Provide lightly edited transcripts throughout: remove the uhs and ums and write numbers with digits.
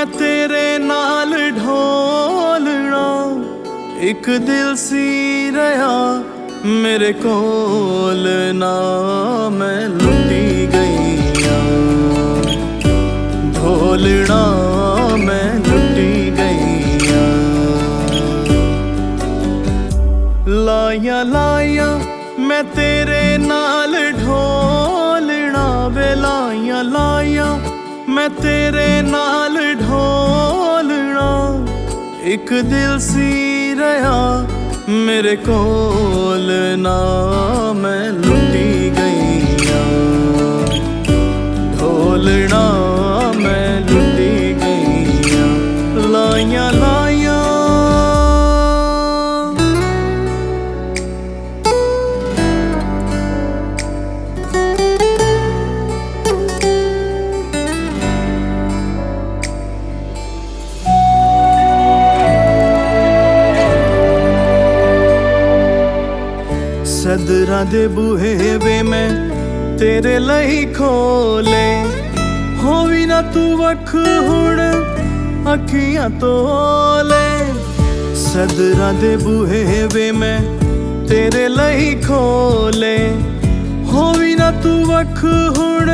मैं तेरे नाल ढोलना, एक दिल सी रहा मेरे कोल ना। मैं लुटी गईया ढोलना, मैं लुटी गईया। लाया लाया मैं तेरे नाल ढोलना वे, लाया लाया मैं तेरे नाल ढोलना, एक दिल सी रहा मेरे कोल ना। मैं लुटी गईया ढोलना, मैं लुटी गईया। लाया लाया सदरा दे बूहे वे मैं तेरे लई खोले, होवी ना तू वख हुण अखियां तोले। सदरा दे बूहे वे मैं तेरे लई खोले, होवी ना तू वख हुण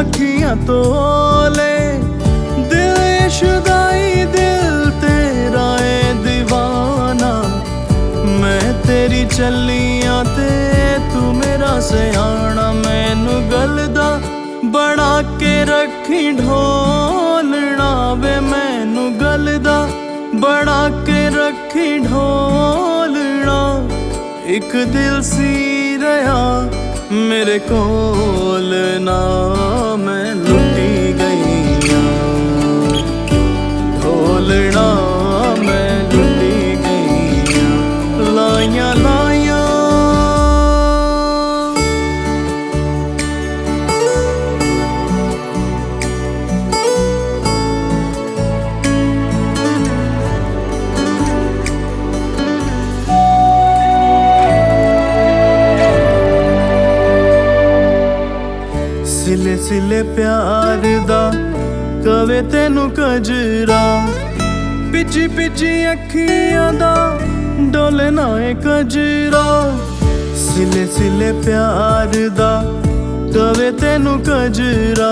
अखियां तोले। दिल शुदाई दिल तेरा ए दीवाना, मैं तेरी चलिया ते तू मेरा सयाना। मैनू गलदा बना के रखी ढोलना वे, मैनू गलदा बना के रखी ढोलना, एक दिल सी रहा मेरे कोल ना। मैं लुटी गईया ढोलना, मैं लुटी गईया। लाया लाया सिले सिले प्यार दा कवे तेनू कजरा, पिची पिची अखियां दा डोलना ए कजरा। सिले सिले प्यार दा कवे तेनू कजरा,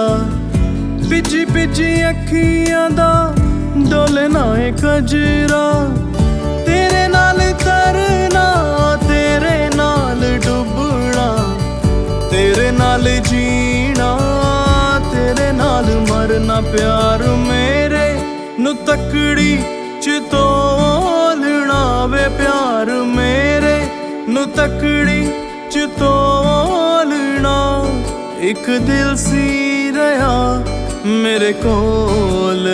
पिची पिची अखियां दा डोलना ए कजरा। तेरे नाल तरना तेरे नाल डुबना, तेरे नाल जीना तेरे नाल मरना। प्यार मेरे नू तकड़ी च तोलना वे, प्यार मेरे नू तकड़ी च तोलना, एक दिल सी रहा मेरे कोल